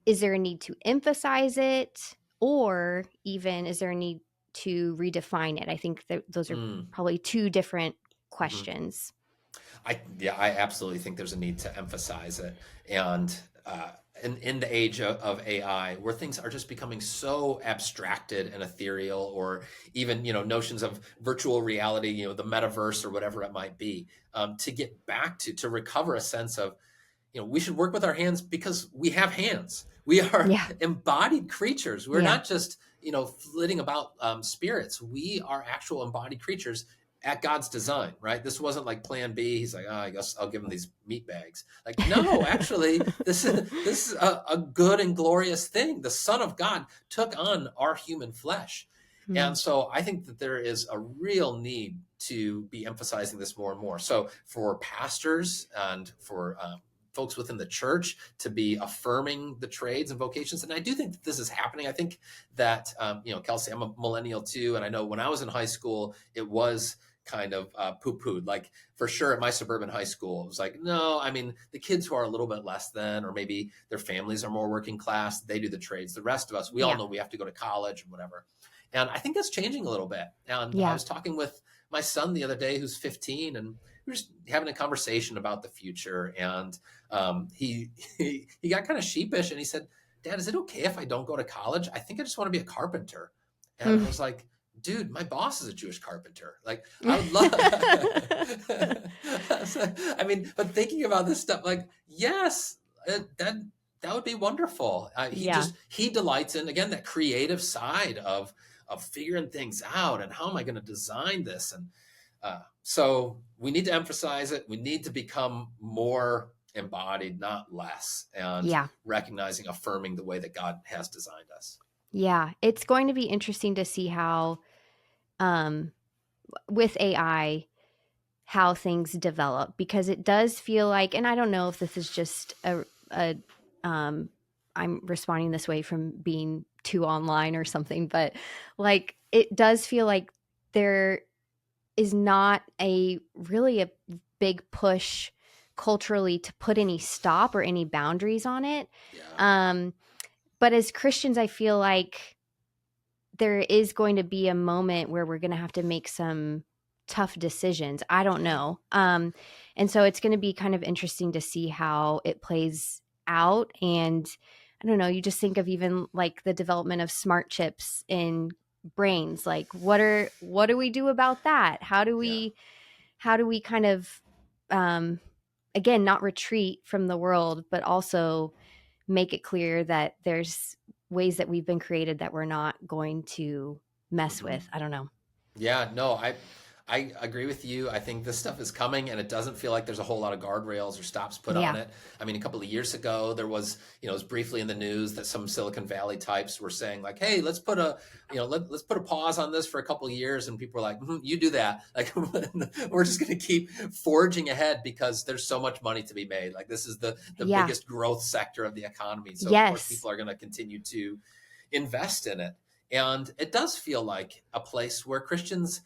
Is there a need to emphasize it, or even is there a need to redefine it? I think that those are Mm. probably two different hmm questions. I absolutely think there's a need to emphasize it. And in the age of AI, where things are just becoming so abstracted and ethereal, or even notions of virtual reality, the metaverse or whatever it might be, to get back to recover a sense of, we should work with our hands because we have hands. We are Yeah. embodied creatures. We're Yeah. not just, flitting about spirits. We are actual embodied creatures at God's design, right? This wasn't like plan B. He's like, I guess I'll give him these meat bags. Like, no, actually, this is a good and glorious thing. The Son of God took on our human flesh. Hmm. And so I think that there is a real need to be emphasizing this more and more. So for pastors and for folks within the church to be affirming the trades and vocations. And I do think that this is happening. I think that, Kelsi, I'm a millennial too. And I know when I was in high school, it was kind of poo-pooed. Like, for sure at my suburban high school, it was like, no, I mean, the kids who are a little bit less than, or maybe their families are more working class, they do the trades. The rest of us, we all Yeah. know we have to go to college and whatever. And I think that's changing a little bit. And I Yeah. was talking with my son the other day, who's 15, and we were just having a conversation about the future. And he got kind of sheepish, and he said, "Dad, is it okay if I don't go to college? I think I just want to be a carpenter." And I was like, dude, my boss is a Jewish carpenter. Like, I would love, I mean, but thinking about this stuff, like, yes, that would be wonderful. Yeah. He delights in, again, that creative side of figuring things out and how am I going to design this? And so we need to emphasize it. We need to become more embodied, not less, and Yeah. recognizing, affirming the way that God has designed us. Yeah. It's going to be interesting to see how, with AI, how things develop, because it does feel like, and I don't know if this is just a I'm responding this way from being too online or something, but like it does feel like there is not a really a big push culturally to put any stop or any boundaries on it. Yeah. But as Christians, I feel like there is going to be a moment where we're going to have to make some tough decisions. I don't Yeah. know. And so it's going to be kind of interesting to see how it plays out. And I don't know, you just think of even like the development of smart chips in brains. Like what do we do about that? Yeah. How do we kind of, again, not retreat from the world, but also make it clear that there's ways that we've been created that we're not going to mess Mhm. with. I don't know. Yeah, no, I agree with you. I think this stuff is coming, and it doesn't feel like there's a whole lot of guardrails or stops put on Yeah. it. I mean, a couple of years ago, there was, it was briefly in the news that some Silicon Valley types were saying like, "Hey, let's put a, let's put a pause on this for a couple of years," and people were like, "You do that." Like, we're just going to keep forging ahead because there's so much money to be made. Like, this is the Yeah. biggest growth sector of the economy, so of course Yes. people are going to continue to invest in it. And it does feel like a place where Christians,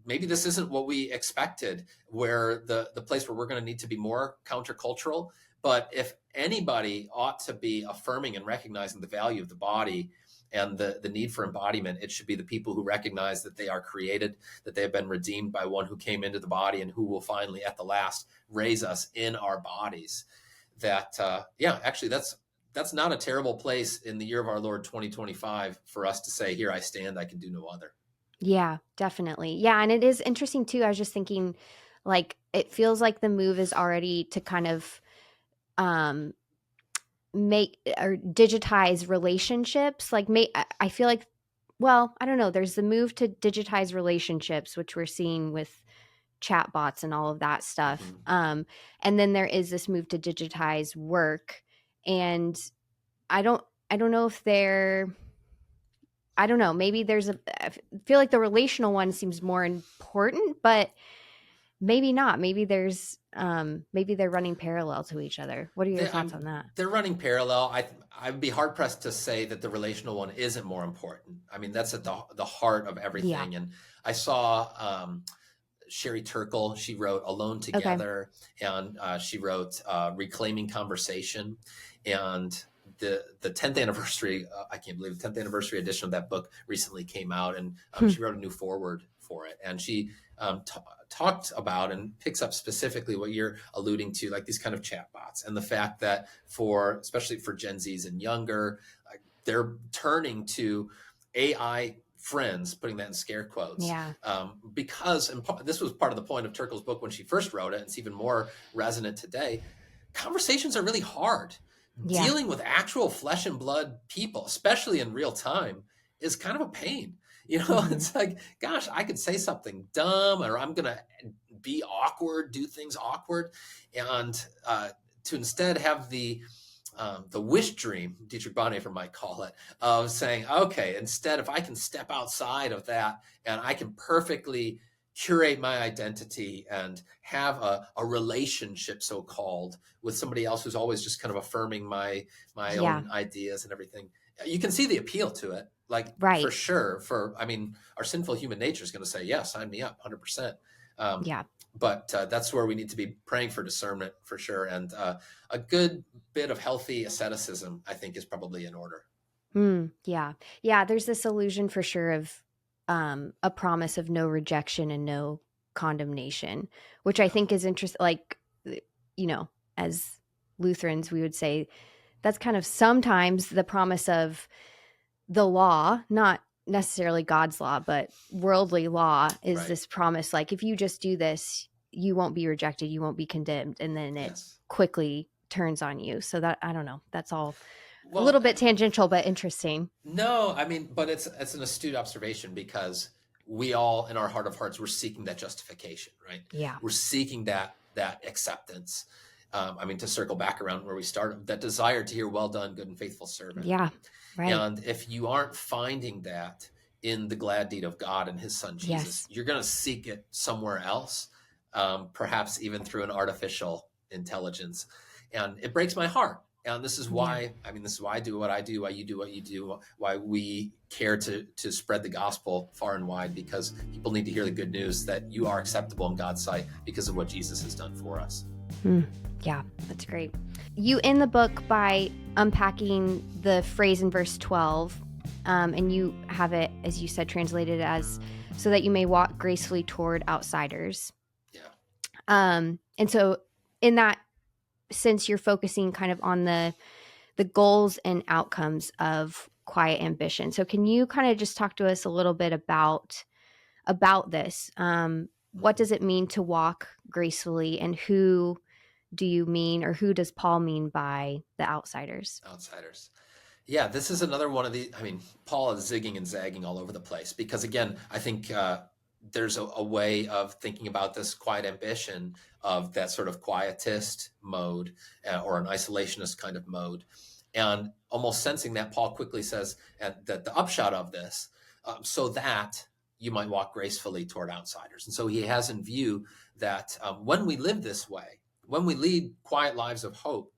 maybe this isn't what we expected, where the place where we're going to need to be more countercultural. But if anybody ought to be affirming and recognizing the value of the body and the need for embodiment, it should be the people who recognize that they are created, that they have been redeemed by one who came into the body and who will finally at the last raise us in our bodies. That actually that's not a terrible place in the year of our Lord 2025 for us to say, "Here I stand, I can do no other." Yeah, definitely. Yeah. And it is interesting too. I was just thinking, like, it feels like the move is already to kind of um make or digitize relationships. Like I feel like, well, I don't know, there's the move to digitize relationships, which we're seeing with chatbots and all of that stuff. Mhm. And then there is this move to digitize work. And I don't I don't know if they're I don't know, maybe I feel like the relational one seems more important, but maybe not. Maybe maybe they're running parallel to each other. What are your They, thoughts on that? they're running parallel. I'd be hard pressed to say that the relational one isn't more important. I mean, that's at the heart of Yeah. everything. And I saw Sherry Turkle. She wrote "Alone Okay. Together," and she wrote "Reclaiming Conversation," and the 10th anniversary. I can't believe the 10th anniversary edition of that book recently came out, and she wrote a new foreword for it, and she talked about and picks up specifically what you're alluding to, like these kind of chatbots, and the fact that especially for Gen Zs and younger, they're turning to AI friends, putting that in scare quotes, Yeah. because this was part of the point of Turkle's book when she first wrote it, and it's even more resonant today. Conversations are really hard. Yeah. Dealing with actual flesh and blood people, especially in real time, is kind of a pain. Mhm. It's like, gosh, I could say something dumb, or I'm gonna be awkward, do things awkward, and to instead have the wish dream, Dietrich Bonhoeffer might call it, of saying, okay, instead, if I can step outside of that and I can perfectly curate my identity and have a relationship, so called, with somebody else who's always just kind of affirming my Yeah. own ideas and everything, you can see the appeal to it, like, for Right. sure. I mean, our sinful human nature is going to say, yeah, sign me up 100%. Yeah. But that's where we need to be praying for discernment, for sure, and a good bit of healthy asceticism, I think, is probably in order. Yeah. Yeah. There's this illusion for sure of a promise of no rejection and no condemnation, which I Yeah. think is interesting. Like, you know, as Lutherans, we would say that's kind of sometimes the promise of the law, not necessarily God's law, but worldly law is Right. this promise, like, if you just do this, you won't be rejected, you won't be condemned. And then it Yes. quickly turns on you. So that, I don't know, that's all a Well, little bit tangential, but interesting. no, I mean, but it's an astute observation because we all, in our heart of hearts, we're seeking that justification, right? Yeah. We're seeking that acceptance. I mean, to circle back around where we started, that desire to hear, "Well done, good and faithful servant." Yeah. Right. And if you aren't finding that in the glad deed of God and His Son Jesus, Yes. you're going to seek it somewhere else, perhaps even through an artificial intelligence, and it breaks my heart. And this is why, I mean, this is why I do what I do, why you do what you do, why we care to spread the gospel far and wide, because people need to hear the good news that you are acceptable in God's sight because of what Jesus has done for us. Yeah, that's great. You end the book by unpacking the phrase in verse 12, and you have it, as you said, translated as, so that you may walk gracefully toward outsiders. Yeah. And so in that sense, you're focusing kind of on the goals and outcomes of quiet ambition. So can you kind of just talk to us a little bit about this? What does it mean to walk gracefully, and who do you mean, or who does Paul mean by the outsiders? Outsiders. Yeah, this is another one of the, I mean, Paul is zigging and zagging all over the place because, again, I think there's a way of thinking about this quiet ambition of that sort of quietist mode or an isolationist kind of mode. And almost sensing that, Paul quickly says that the upshot of this, so that you might walk gracefully toward outsiders. And so he has in view that when we live this way, when we lead quiet lives of hope,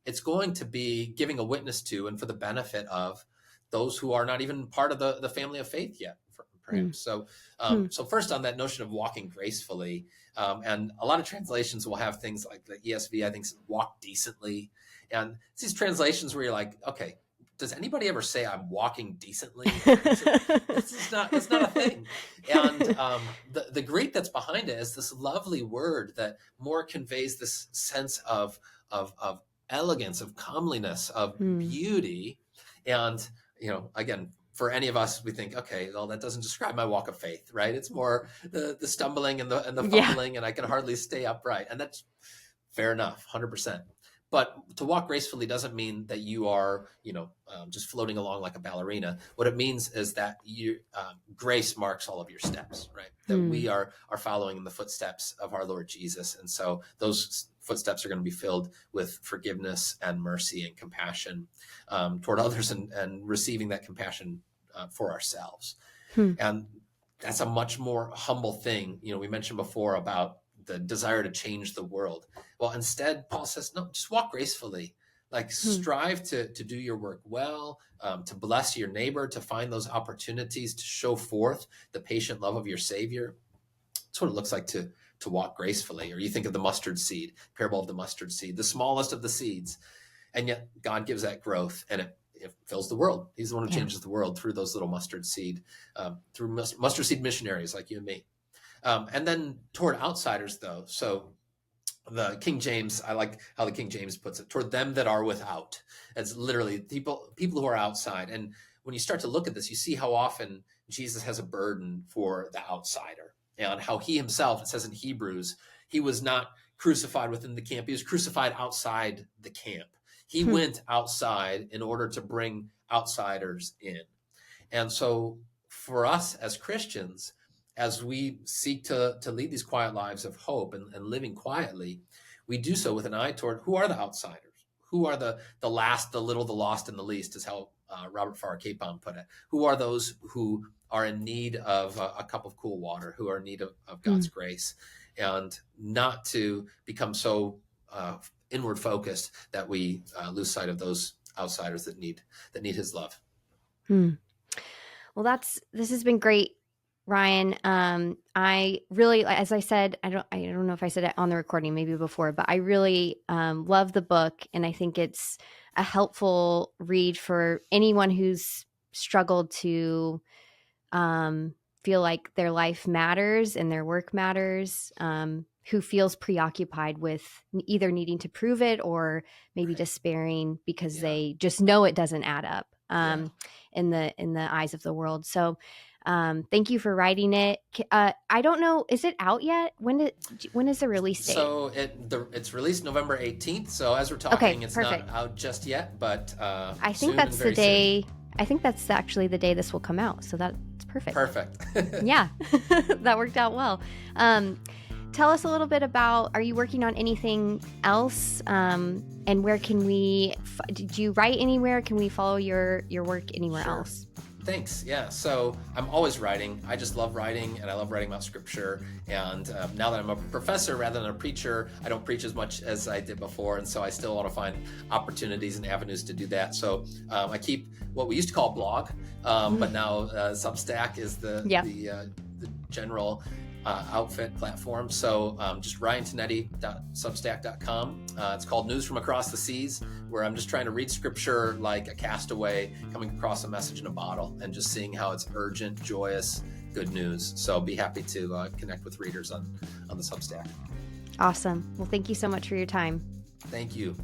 it's going to be giving a witness to and for the benefit of those who are not even part of the family of faith yet, perhaps. So, so first on that notion of walking gracefully, and a lot of translations will have things like the ESV, I think, walk decently. And it's these translations where you're like, okay, does anybody ever say I'm walking decently? That's not a thing. And the Greek that's behind it is this lovely word that more conveys this sense of elegance, of comeliness, of beauty. And, again, for any of us, we think, okay, well, that doesn't describe my walk of faith, right? It's more the stumbling and the fumbling, and I can hardly stay upright. And that's fair enough, 100%. But to walk gracefully doesn't mean that you are, just floating along like a ballerina. What it means is that grace marks all of your steps, right? That we are following in the footsteps of our Lord Jesus. And so those footsteps are going to be filled with forgiveness and mercy and compassion toward others, and receiving that compassion for ourselves. And that's a much more humble thing. We mentioned before about the desire to change the world. Well, instead, Paul says, no, just walk gracefully. Like strive to do your work well, to bless your neighbor, to find those opportunities to show forth the patient love of your Savior. That's what it looks like to walk gracefully. Or you think of the mustard seed, parable of the mustard seed, the smallest of the seeds. And yet God gives that growth, and it fills the world. He's the one who changes the world through those little mustard seed, through mustard seed missionaries like you and me. And then toward outsiders, though. So the King James, I like how the King James puts it, toward them that are without. It's literally people who are outside. And when you start to look at this, you see how often Jesus has a burden for the outsider, and how he himself, it says in Hebrews, he was not crucified within the camp. He was crucified outside the camp. He went outside in order to bring outsiders in. And so for us as Christians, as we seek to lead these quiet lives of hope and living quietly, we do so with an eye toward who are the outsiders, who are the last, the little, the lost, and the least, is how Robert Farrar Capon put it. Who are those who are in need of a cup of cool water, who are in need of God's grace, and not to become so inward focused that we lose sight of those outsiders that need His love. Well, this has been great, Ryan. I really, as I said, I don't know if I said it on the recording, maybe before, but I really love the book, and I think it's a helpful read for anyone who's struggled to feel like their life matters and their work matters, who feels preoccupied with either needing to prove it or maybe despairing because they just know it doesn't add up in the eyes of the world. So thank you for writing it. I don't know, is it out yet? When is the release date? So it's released November 18th. So as we're talking, it's perfect. not out just yet, but I think that's the day. Soon. I think that's actually the day this will come out. So that's perfect. Perfect. Yeah, that worked out well. Tell us a little bit about, are you working on anything else? And where can did you write anywhere? Can we follow your work anywhere else? Thanks. Yeah. So I'm always writing. I just love writing, and I love writing about scripture. And now that I'm a professor rather than a preacher, I don't preach as much as I did before. And so I still want to find opportunities and avenues to do that. So I keep what we used to call blog, but now Substack is the general outfit platform. So just ryantinetti.substack.com. It's called News from Across the Seas, where I'm just trying to read scripture like a castaway coming across a message in a bottle and just seeing how it's urgent, joyous, good news. So be happy to connect with readers on the Substack. Awesome. Well, thank you so much for your time. Thank you.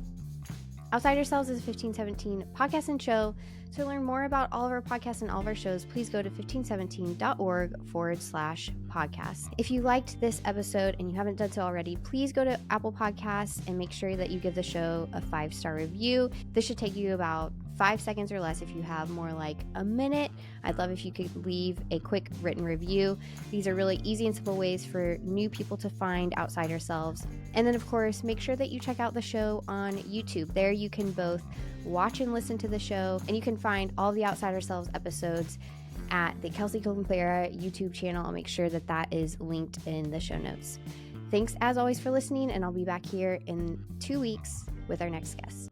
Outside Ourselves is a 1517 podcast and show. To learn more about all of our podcasts and all of our shows, please go to 1517.org/podcast. If you liked this episode and you haven't done so already, please go to Apple Podcasts and make sure that you give the show a 5-star review. This should take you about 5 seconds or less. If you have more like a minute, I'd love if you could leave a quick written review. These are really easy and simple ways for new people to find Outside Ourselves. And then, of course, make sure that you check out the show on YouTube. There you can both watch and listen to the show, and you can find all the Outside Ourselves episodes at the Kelsi Cumbera YouTube channel. I'll make sure that that is linked in the show notes. Thanks as always for listening, and I'll be back here in 2 weeks with our next guest.